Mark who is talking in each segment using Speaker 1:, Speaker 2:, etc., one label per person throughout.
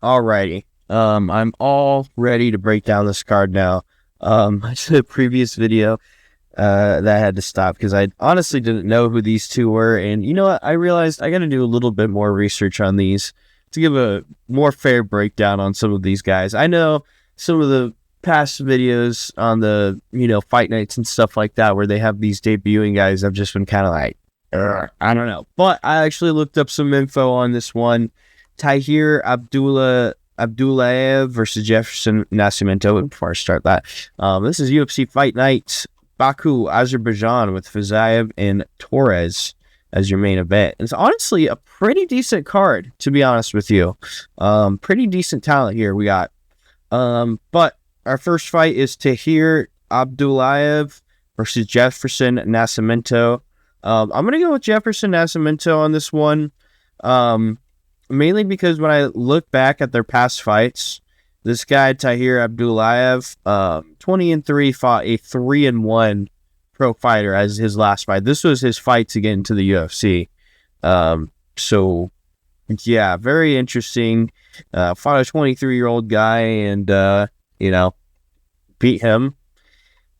Speaker 1: Alrighty. I'm all ready to break down this card now. I did a previous video that I had to stop because I honestly didn't know who these two were, and you know what? I realized I got to do a little bit more research on these to give a more fair breakdown on some of these guys. I know some of the past videos on the fight nights and stuff like that where they have these debuting guys. I've just been kind of like, I don't know, but I actually looked up some info on this one. Tahir Abdullayev versus Jefferson Nascimento. Before I start that, this is UFC Fight Night, Baku, Azerbaijan, with Fiziev and Torres as your main event. It's honestly a pretty decent card, to be honest with you. Pretty decent talent here we got. But our first fight is Tahir Abdullayev versus Jefferson Nascimento. I'm going to go with Jefferson Nascimento on this one. Mainly because when I look back at their past fights, this guy, Tahir Abdullayev, 20-3, fought a 3-1 pro fighter as his last fight. This was his fight to get into the UFC. So, yeah, very interesting. Fought a 23-year-old guy and, beat him.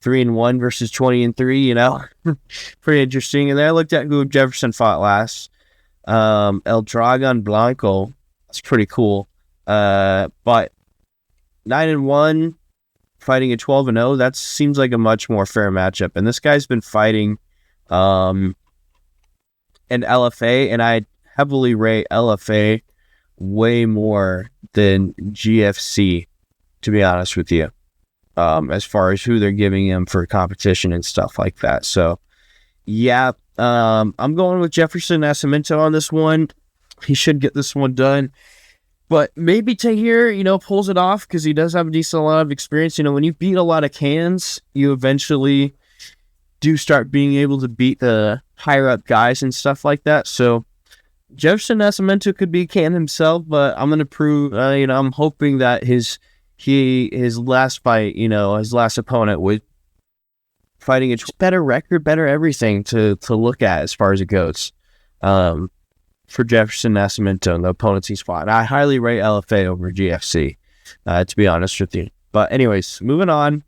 Speaker 1: 3-1 versus 20-3, pretty interesting. And then I looked at who Jefferson fought last. El Dragon Blanco. That's pretty cool. But 9-1, fighting a 12-0. That seems like a much more fair matchup. And this guy's been fighting an LFA, and I heavily rate LFA way more than GFC, to be honest with you. As far as who they're giving him for competition and stuff like that. So, yeah, I'm going with Jefferson Nascimento on this one. He should get this one done. But maybe Tahir, pulls it off because he does have a decent amount of experience. When you beat a lot of cans, you eventually do start being able to beat the higher up guys and stuff like that. So Jefferson Nascimento could be can himself, but I'm going to prove, I'm hoping that his last fight, his last opponent would fighting a better record, better everything to look at as far as it goes. For Jefferson Nascimento and the opponents he's fought. I highly rate LFA over GFC, to be honest with you. But anyways, moving on.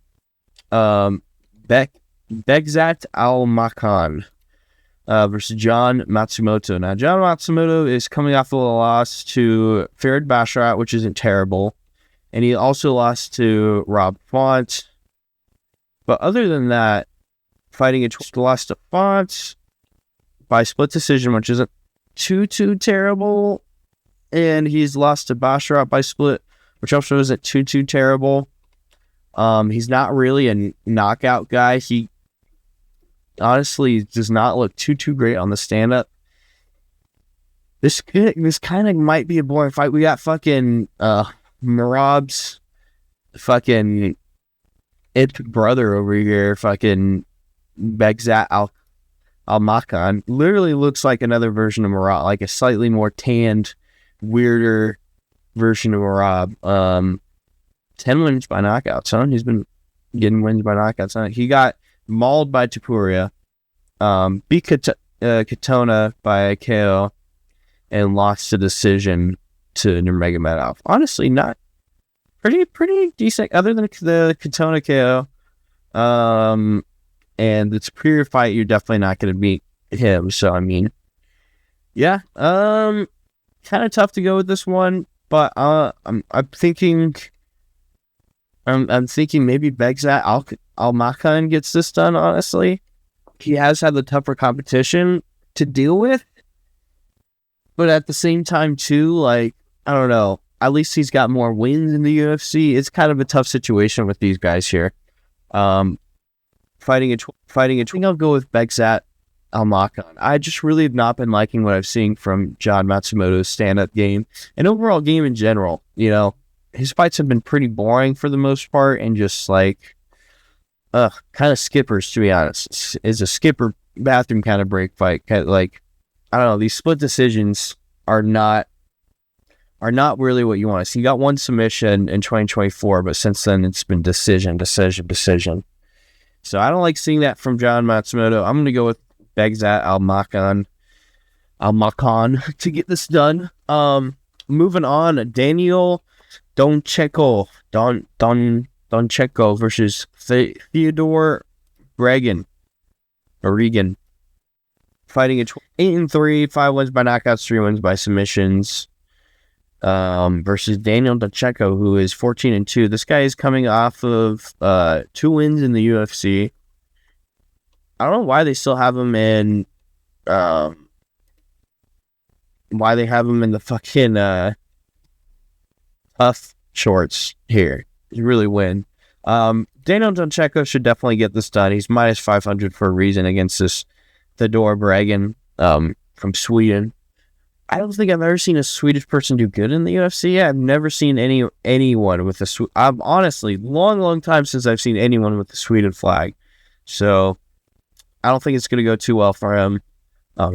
Speaker 1: Begzat Al-Makan versus John Matsumoto. Now, John Matsumoto is coming off of a loss to Farid Basharat, which isn't terrible. And he also lost to Rob Font. But other than that, fighting a lost to Font by split decision, which isn't too terrible. And he's lost to Basharat by split, which also isn't too terrible. He's not really a knockout guy. He honestly does not look too great on the stand-up. This kind of might be a boring fight. We got fucking Marab's fucking brother over here, fucking Begzat Al-Makan. Literally looks like another version of Marab, like a slightly more tanned, weirder version of Marab. 10 wins by knockout, son. He's been getting wins by knockouts, son. He got mauled by Tapuria, beat Katona by KO, and lost the decision to Nurmagomedov. Honestly, not pretty decent, other than the Katona KO. And the Superior fight, you're definitely not going to beat him. So, I mean, yeah, kind of tough to go with this one. But I'm thinking maybe Begzat Al-Makan gets this done, honestly. He has had the tougher competition to deal with. But at the same time, too, like, I don't know. At least he's got more wins in the UFC. It's kind of a tough situation with these guys here. Fighting a I think I'll go with Begzat Al-Makan. I just really have not been liking what I've seen from John Matsumoto's stand-up game and overall game in general. His fights have been pretty boring for the most part and just like, kind of skippers, to be honest. It's a skipper bathroom kind of break fight. Like, I don't know. These split decisions are not really what you want to see. He got one submission in 2024, but since then it's been decision. So I don't like seeing that from John Matsumoto. I'm going to go with Begzat Al-Makan to get this done. moving on, Daniel Doncheko versus Theodore Bregan. Regan. Fighting at 8-3, 5 wins by knockouts, 3 wins by submissions. Versus Daniel Doncheko, who is 14-2. This guy is coming off of 2 wins in the UFC. I don't know why they still have him in. Why they have him in the fucking tough shorts here. You really win. Daniel Doncheko should definitely get this done. He's minus 500 for a reason against this Theodore Bregan from Sweden. I don't think I've ever seen a Swedish person do good in the UFC. I've never seen anyone with a I'm honestly long time since I've seen anyone with the Sweden flag. So I don't think it's going to go too well for him.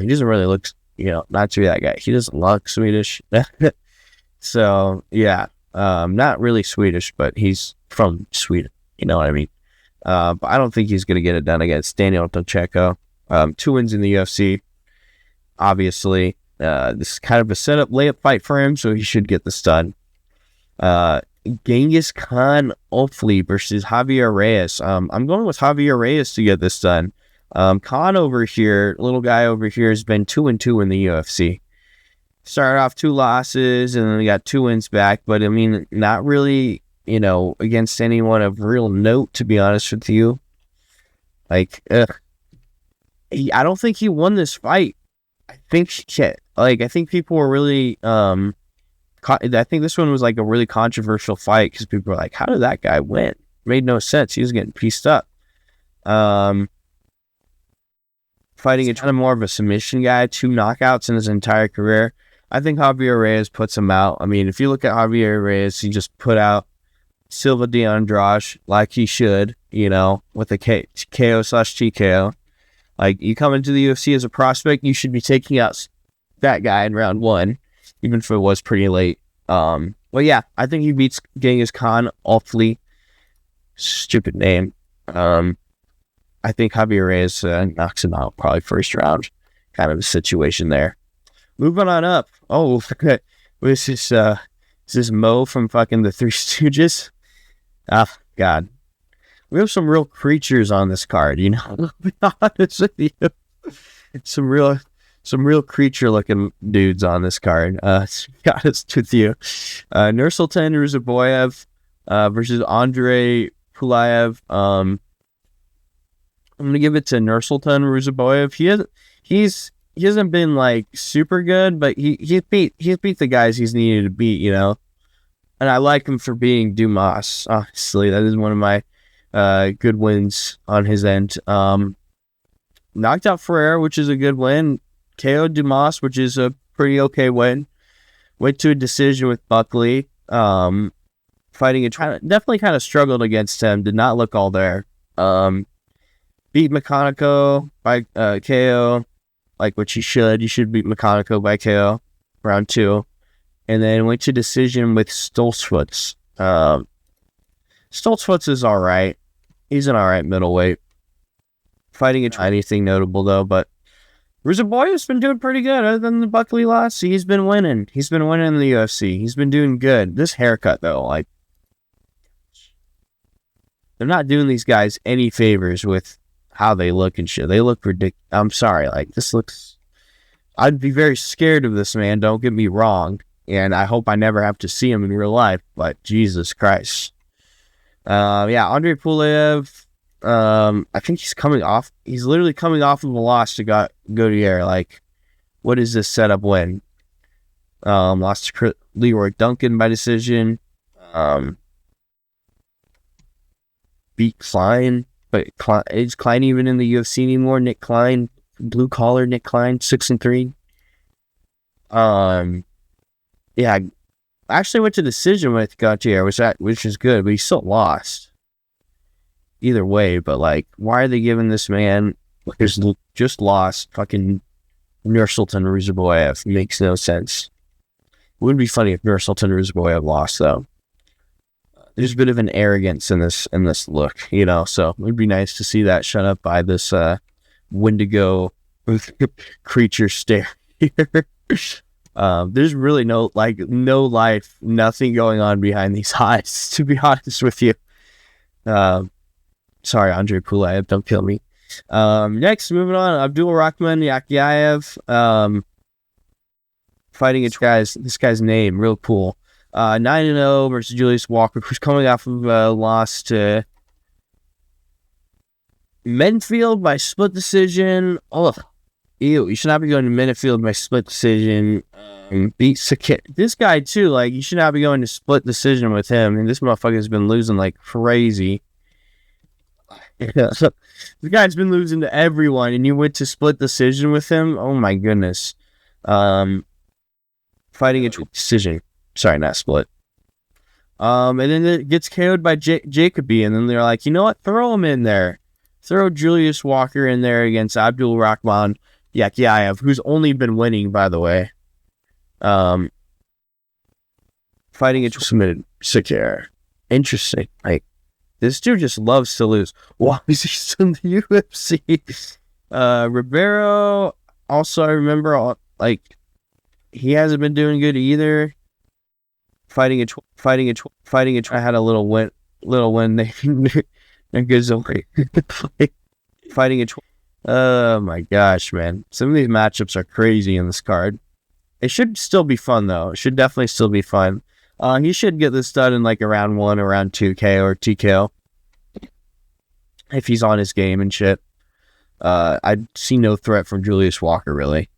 Speaker 1: He doesn't really look, not to be that guy. He doesn't look Swedish. So yeah, not really Swedish, but he's from Sweden. You know what I mean? But I don't think he's going to get it done against Daniel Doncheko. 2 wins in the UFC. Obviously, this is kind of a setup layup fight for him, so he should get this done. Genghis Khan Ofli versus Javier Reyes. I'm going with Javier Reyes to get this done. Khan over here, little guy over here, has been 2-2 in the UFC. Started off 2 losses and then he got 2 wins back, but I mean, not really, against anyone of real note, to be honest with you. Like, I don't think he won this fight. I think people were really, I think this one was like a really controversial fight because people were like, how did that guy win? Made no sense. He was getting pieced up. Fighting a ton of more of a submission guy, 2 knockouts in his entire career. I think Javier Reyes puts him out. I mean, if you look at Javier Reyes, he just put out Silva de Andrade like he should, with a KO/TKO. Like, you come into the UFC as a prospect, you should be taking out that guy in round 1, even if it was pretty late. Well, yeah, I think he beats Genghis Khan awfully. Stupid name. I think Javier Reyes knocks him out probably first round. Kind of a situation there. Moving on up. Oh, is this Mo from fucking the Three Stooges? Ah, God. We have some real creatures on this card, I'll be honest with you. Some real creature-looking dudes on this card. To be honest with you. Nursultan Ruzaboyev versus Andrei Pulayev. I'm gonna give it to Nursultan Ruzaboyev. He hasn't been like super good, but he's beat the guys he's needed to beat, and I like him for being Dumas. Honestly, that is one of my good wins on his end. Knocked out Ferrer, which is a good win. KO Dumas, which is a pretty okay win. Went to a decision with Buckley. Fighting definitely kind of struggled against him. Did not look all there. Beat Mechanico by KO, like what you should. You should beat Mechanico by KO round 2. And then went to decision with Stoltzfus. Stoltzfus is all right. He's an all right middleweight. Fighting anything notable, though, but Ruzaboyev's been doing pretty good. Other than the Buckley loss, he's been winning. He's been winning in the UFC. He's been doing good. This haircut, though, like, they're not doing these guys any favors with how they look and shit. They look ridiculous. I'm sorry, like, this looks... I'd be very scared of this man, don't get me wrong, and I hope I never have to see him in real life, but Jesus Christ. Andrei Pulayev, I think he's literally coming off of a loss to Gautier. Like, what is this setup win? Lost to Leroy Duncan by decision. Beat Klein, but is Klein even in the UFC anymore? Nick Klein, blue collar Nick Klein, 6-3. I actually went to decision with Gautier, which is good, but he still lost. Either way, but like, why are they giving this man who's just lost fucking Nursultan Ruzaboyev? Makes no sense. It would be funny if Nursultan Ruzaboyev lost, though. There's a bit of an arrogance in this look, so it would be nice to see that shut up by this Wendigo creature stare here. There's really no life, nothing going on behind these eyes, to be honest with you. Sorry, Andre Pulaev, don't kill me. Next, moving on, Abdul Rahman Yakiaev, fighting this guy's name, real cool. 9-0 versus Julius Walker, who's coming off of a loss to Menfield by split decision. Oh, ew, you should not be going to Menfield by split decision. Beat Sakit. This guy, too, like, you should not be going to split decision with him. And this motherfucker's been losing like crazy. This guy's been losing to everyone, and you went to split decision with him? Oh, my goodness. Fighting a decision. Sorry, not split. And then it gets KO'd by Jacoby, and then they're like, you know what? Throw him in there. Throw Julius Walker in there against Abdul Rahman Yakiaev, who's only been winning, by the way. Fighting a submitted Sakir. Interesting. Like, this dude just loves to lose. Why is he still in the UFC? Ribeiro, also, I remember, like, he hasn't been doing good either. Fighting a I had a little win. And goes away. Fighting a oh my gosh, man. Some of these matchups are crazy in this card. It should still be fun, though. It should definitely still be fun. He should get this done in like a round 1 or round 2 KO or TKO. If he's on his game and shit. I see no threat from Julius Walker, really.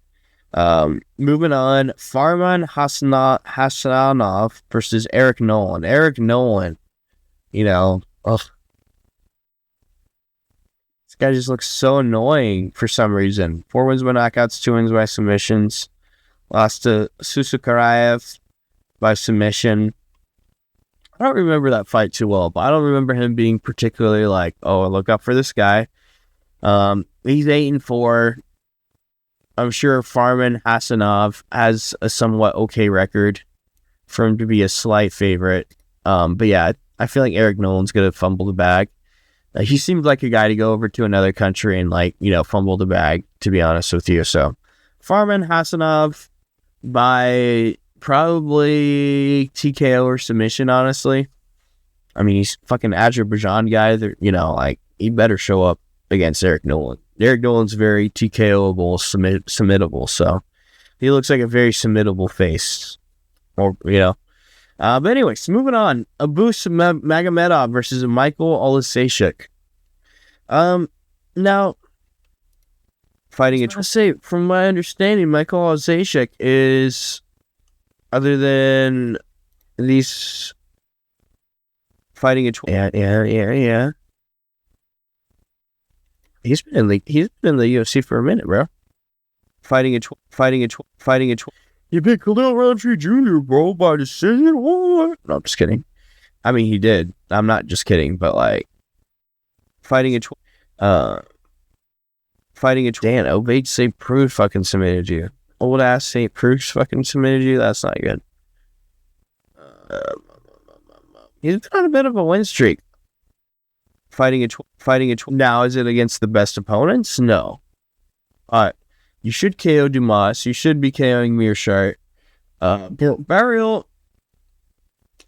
Speaker 1: Moving on, Farman Hassanov versus Eric Nolan. Eric Nolan, you know, ugh. This guy just looks so annoying for some reason. 4 wins by knockouts, 2 wins by submissions. Lost to Susukaraev by submission. I don't remember that fight too well, but I don't remember him being particularly like, oh, look up for this guy. He's 8-4. I'm sure Farman Hassanov has a somewhat okay record for him to be a slight favorite. But yeah, I feel like Eric Nolan's going to fumble the bag. He seems like a guy to go over to another country and, like, you know, fumble the bag, to be honest with you. So, Farman Hassanov by probably TKO or submission, honestly. I mean, he's fucking Azerbaijan guy. You know, like, he better show up against Eric Nolan. Eric Nolan's very TKOable, submittable, so he looks like a very submittable face. Or, you know. But anyways, moving on. Abus Magomedov versus Michael Olasechuk. Now, fighting it. I say, from my understanding, Michael Olasechuk is, other than these fighting a yeah. He's been in the UFC for a minute, bro. Fighting a You picked Khalil Roundtree Jr., bro, by decision. What? No, I'm just kidding. I mean, he did. I'm not just kidding, but like fighting a Dan, Obey St. Preux fucking submitted you. Old ass St. Preux fucking submitted you. That's not good. He's been on a bit of a win streak. Fighting a now, is it against the best opponents? No. You should KO Dumas. You should be KOing Mearshart. Burial,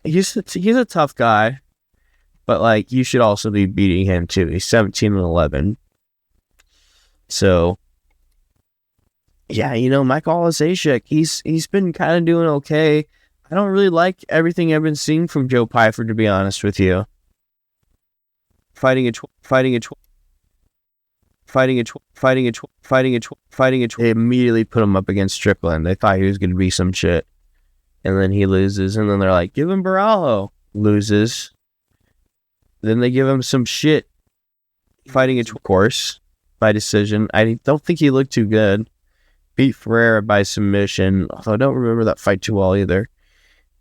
Speaker 1: he's a tough guy, but like you should also be beating him too. He's 17-11. So yeah, you know, Michael Olasechuk, he's been kind of doing okay. I don't really like everything I've been seeing from Joe Pyfer, to be honest with you. They immediately put him up against Strickland. They thought he was going to be some shit. And then he loses. And then they're like, give him Baralho. Loses. Then they give him some shit. Of course, by decision. I don't think he looked too good. Beat Ferreira by submission. Although I don't remember that fight too well either.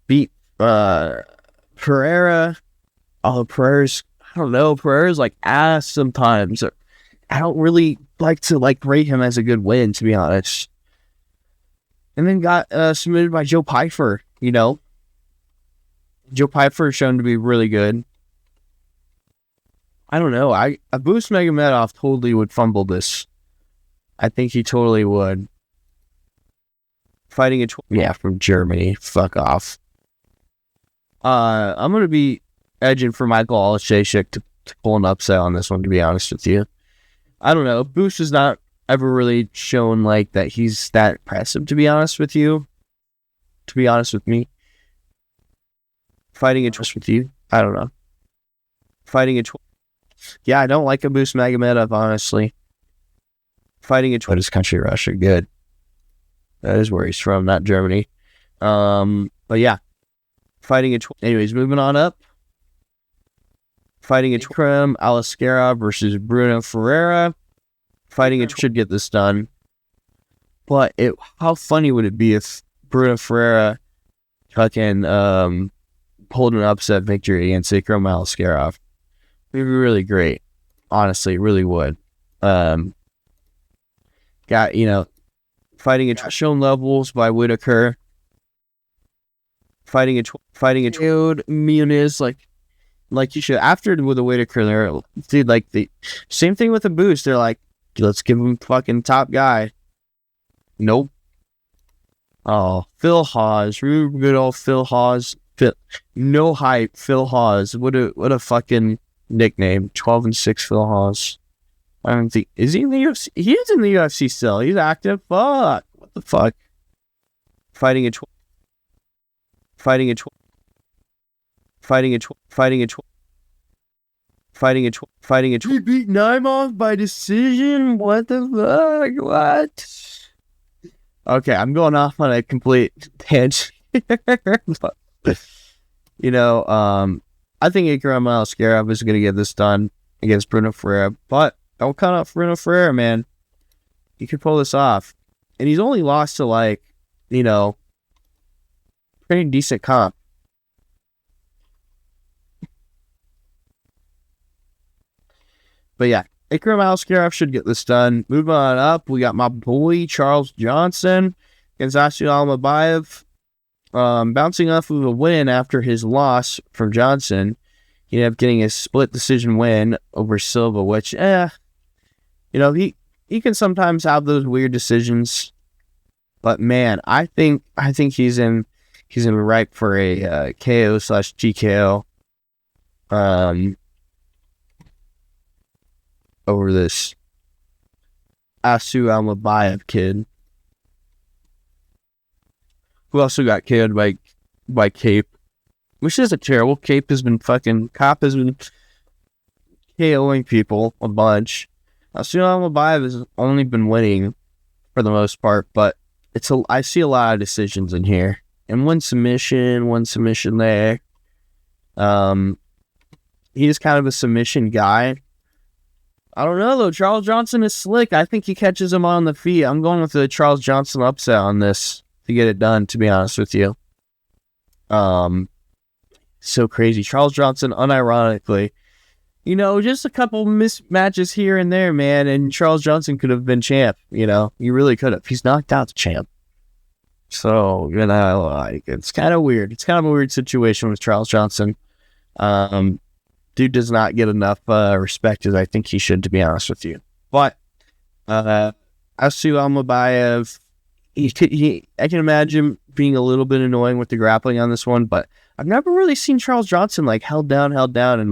Speaker 1: Beat Ferreira. Although Pereira's, I don't know, Pereira's like ass sometimes. I don't really like to rate him as a good win, to be honest. And then got submitted by Joe Pyfer, you know. Joe Pyfer is shown to be really good. I don't know. Abus Magomedov totally would fumble this. I think he totally would. fighting from Germany. Fuck off. I'm going to be edging for Michael Oleksiejczuk to pull an upset on this one, to be honest with you. I don't know. Boosh has not ever really shown like that he's that impressive, to be honest with you. To be honest with me. Fighting with you. I don't know. Yeah, I don't like Abus Magomedov, honestly. But his country, Russia, good. That is where he's from, not Germany. But yeah. Anyways, moving on up. Ikram Aliskerov versus Bruno Ferreira. Should get this done. But how funny would it be if Bruno Ferreira fucking pulled an upset victory against Ikram Aliskerov? It would be really great. Honestly, it really would. Shown levels by Whitaker. Fighting a Muniz, like you should. After with the Whitaker, they're, dude, like the same thing with the Boost. They're like, let's give him fucking top guy. Nope. Oh, Phil Hawes, good old Phil Hawes. No hype, Phil Hawes. What a fucking nickname. 12-6 Phil Hawes. I don't think, is he in the UFC? He is in the UFC still. He's active. Fuck. What the fuck? Fighting a He beat Naimov by decision? What the fuck? What? Okay, I'm going off on a complete tangent. But, I think Ikram Aliskerov is going to get this done against Bruno Ferreira, but don't count out Bruno Ferreira, man. He could pull this off. And he's only lost to, pretty decent comp. But yeah, Ikram Aliskerov should get this done. Moving on up, we got my boy Charles Johnson against Asil Almabayev. Bouncing off of a win after his loss from Johnson, he ended up getting a split decision win over Silva, which, he can sometimes have those weird decisions. But man, I think he's in ripe for a KO/TKO. Over this Asu Almabayev kid, who also got KO'd by Cape, which is a terrible. Cop has been KOing people a bunch. Asu Almabayev has only been winning for the most part, but I see a lot of decisions in here, and one submission there. He's kind of a submission guy. I don't know, though. Charles Johnson is slick. I think he catches him on the feet. I'm going with the Charles Johnson upset on this to get it done, to be honest with you. So crazy. Charles Johnson, unironically, just a couple mismatches here and there, man, and Charles Johnson could have been champ, He really could have. He's knocked out the champ. So, it's kind of weird. It's kind of a weird situation with Charles Johnson. Dude does not get enough respect as I think he should, to be honest with you. But Asu Almabayev, I can imagine being a little bit annoying with the grappling on this one, but I've never really seen Charles Johnson held down, and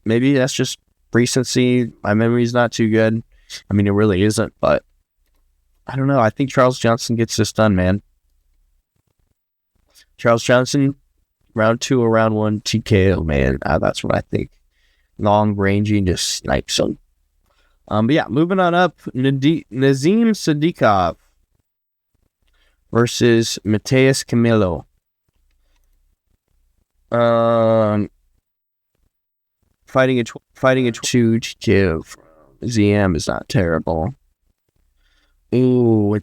Speaker 1: maybe that's just recency. My memory's not too good. I mean, it really isn't, but I don't know. I think Charles Johnson gets this done, man. Charles Johnson, round 2 or round 1 TKO, man. That's what I think. Long ranging, just snipes him. But yeah, moving on up, Nazim Sadikov versus Mateus Camilo. Fighting a 2 TKO from ZM is not terrible. Ooh, I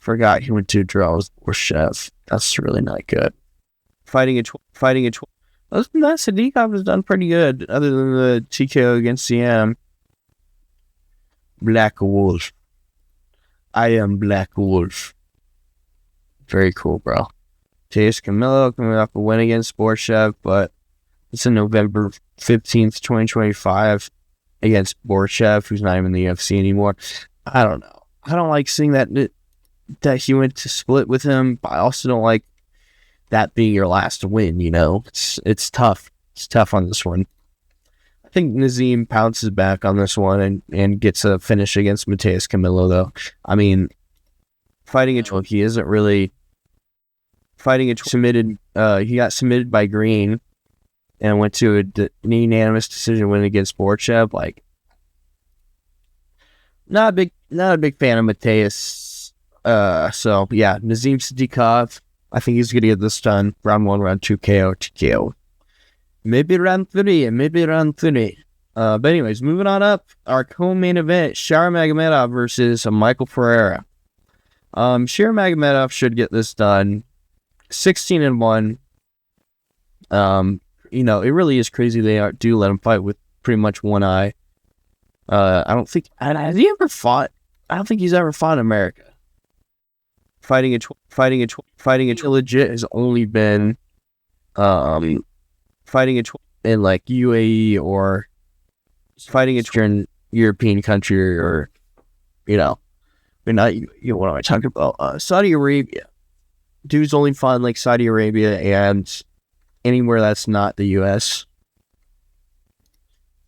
Speaker 1: forgot he went to draw with Chef. That's really not good. Fighting a other than that, Sadikov has done pretty good, other than the TKO against CM. Black Wolf. I am Black Wolf. Very cool, bro. Mateus Camilo coming off a win against Borchev, but it's in November 15th, 2025 against Borchev, who's not even in the UFC anymore. I don't know. I don't like seeing that that he went to split with him, but I also don't like that being your last win, you know? It's tough. It's tough on this one. I think Nazim pounces back on this one and gets a finish against Mateus Camilo, though. I mean, fighting a he isn't really fighting a submitted. He got submitted by Green and went to an unanimous decision win against Borchev. Like, not a big fan of Mateus. So yeah, Nazim Siddiqov. I think he's gonna get this done. Round 1, round 2, KO, TKO. Maybe round 3, and maybe round 3. But anyways, moving on up, our co-main event, Shaur Magomedov versus Michael Pereira. Shaur Magomedov should get this done. 16-1. You know, it really is crazy they do let him fight with pretty much one eye. I don't think has he ever fought. I don't think he's ever fought in America. Fighting a legit has only been fighting in like UAE or fighting a European country, or you know, not what am I talking about? Saudi Arabia. Dude's only fought in like Saudi Arabia and anywhere that's not the US.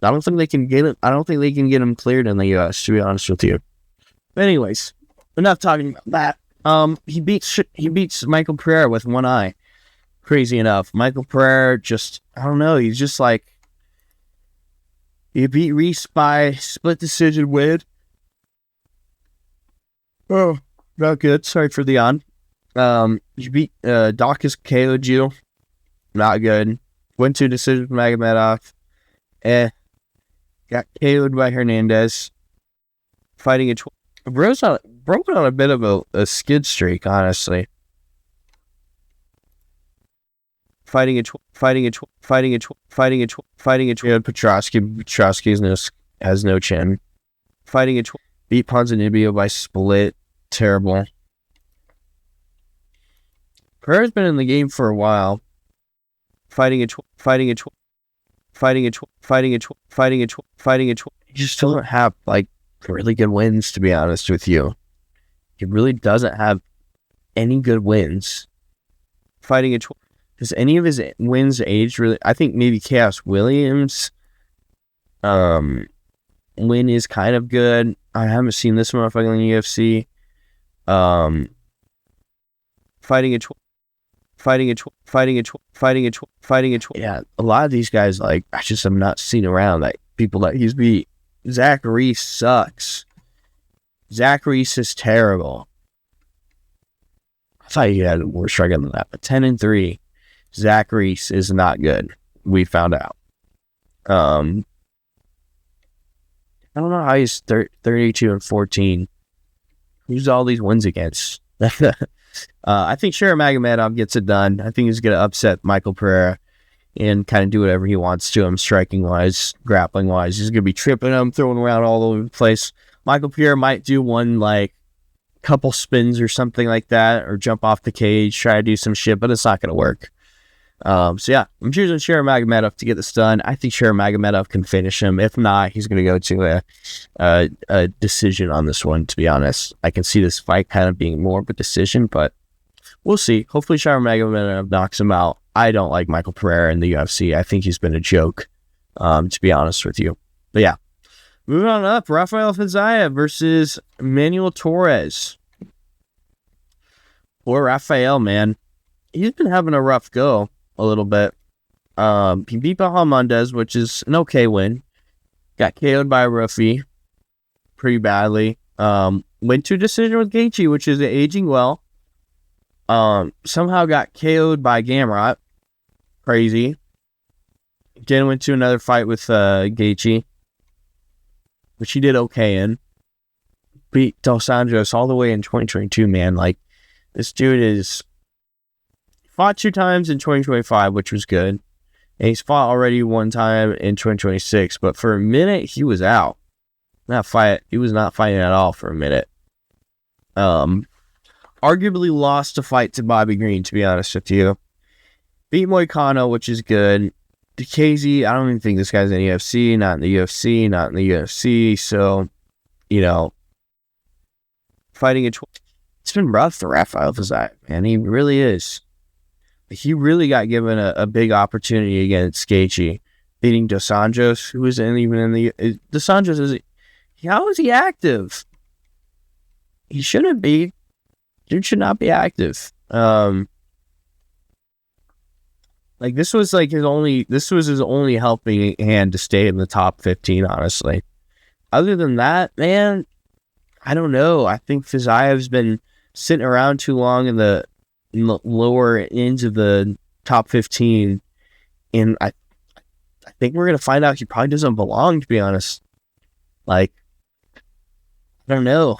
Speaker 1: I don't think they can get it. I don't think they can get him cleared in the US, to be honest with you. But anyways, enough talking about that. He beats Michael Pereira with one eye. Crazy enough. Michael Pereira just, I don't know, he's just like, he beat Reese by split decision win. Oh, not good. Sorry for the yawn. You beat Dawkins KO'd you. Not good. Went to decision with Magomedov. Got KO'd by Hernandez. Fighting a broken on a bit of a skid streak, honestly. Fighting a Petrosky has no chin. Fighting a beat Ponzinibbio by split. Terrible. Pereira's been in the game for a while. You just don't have like really good wins, to be honest with you. He really doesn't have any good wins. Does any of his wins age really? I think maybe Chaos Williams win is kind of good. I haven't seen this motherfucker in the UFC. Yeah, a lot of these guys, like, I just am not seen around. Like, people that he's beat. Zach Reese sucks. Zach Reese is terrible. I thought he had more striking than that, but 10-3. Zach Reese is not good. We found out. I don't know how he's 32-14. Who's all these wins against? I think Shaur Magomedov gets it done. I think he's going to upset Michael Pereira and kind of do whatever he wants to him, striking-wise, grappling-wise. He's going to be tripping him, throwing around all over the place. Michael Pereira might do one, like, couple spins or something like that, or jump off the cage, try to do some shit, but it's not going to work. So yeah, I'm choosing Shaur Magomedov to get this done. I think Shaur Magomedov can finish him. If not, he's going to go to a decision on this one, to be honest. I can see this fight kind of being more of a decision, but we'll see. Hopefully Shaur Magomedov knocks him out. I don't like Michael Pereira in the UFC. I think he's been a joke, to be honest with you. But yeah, moving on up, Rafael Fiziev versus Manuel Torres. Poor Rafael, man. He's been having a rough go a little bit. He beat Bahamondes, which is an okay win. Got KO'd by Ruffy pretty badly. Went to a decision with Gaethje, which is aging well. Somehow got KO'd by Gamrot. Crazy. Then went to another fight with Gaethje, which he did okay in. Beat Dos Anjos all the way in 2022, man. Like, this dude is fought 2 times in 2025, which was good. And he's fought already 1 time in 2026, but for a minute he was out. He was not fighting at all for a minute. Arguably lost a fight to Bobby Green, to be honest with you. Beat Moicano, which is good. DeKazy, I don't even think this guy's in the UFC, not in the UFC. So, you know, fighting it's been rough for Rafael Fiziev, man. He really is. He really got given a big opportunity against Gaethje, beating Dos Anjos, who isn't even in the... Dos Anjos is... How is he active? He shouldn't be. Dude should not be active. Like, this was his only helping hand to stay in the top 15, honestly. Other than that, man, I don't know. I think Fiziev's been sitting around too long in the lower ends of the top 15, and I think we're gonna find out he probably doesn't belong, to be honest. Like, I don't know.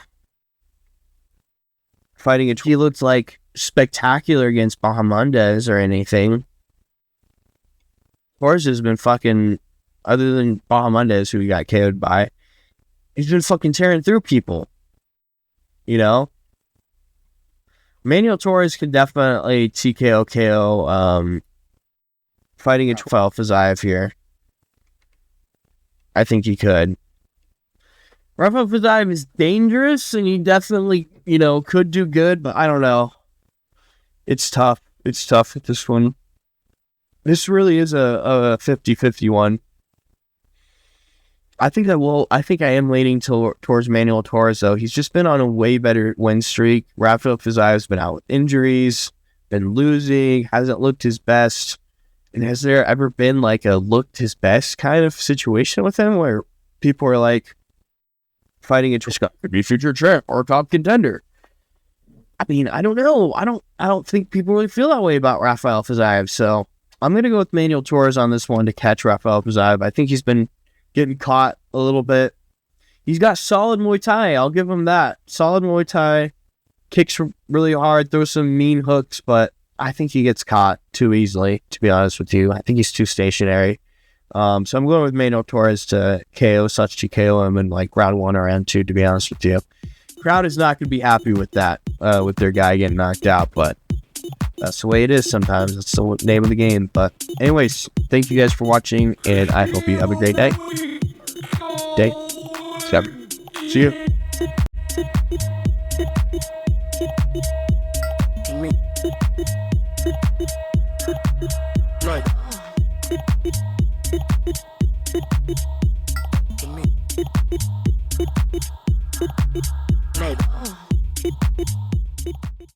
Speaker 1: He looked like spectacular against Bahamondes or anything. Torres has been fucking, other than Bahamondes, who he got KO'd by, he's been fucking tearing through people. You know? Manuel Torres could definitely TKO KO fighting a Rafael Fiziev here. I think he could. Rafael Fiziev is dangerous, and he definitely, could do good, but I don't know. It's tough. It's tough with this one. This really is a 50-50 one. I think I am leaning towards Manuel Torres, though. He's just been on a way better win streak. Rafael Fiziev's been out with injuries, been losing, hasn't looked his best. And has there ever been like a looked his best kind of situation with him where people are like fighting a could be future champ or top contender? I mean, I don't know. I don't think people really feel that way about Rafael Fiziev. So I'm gonna go with Manuel Torres on this one to catch Rafael Fiziev. I think he's been getting caught a little bit. He's got solid Muay Thai. I'll give him that. Solid Muay Thai. Kicks really hard. Throws some mean hooks, but I think he gets caught too easily, to be honest with you. I think he's too stationary. So I'm going with Manuel Torres to KO KO him in like round 1 or round 2, to be honest with you. Crowd is not going to be happy with that, with their guy getting knocked out, but that's the way it is sometimes. That's the name of the game. But anyways, thank you guys for watching, and I hope you have a great day. See you.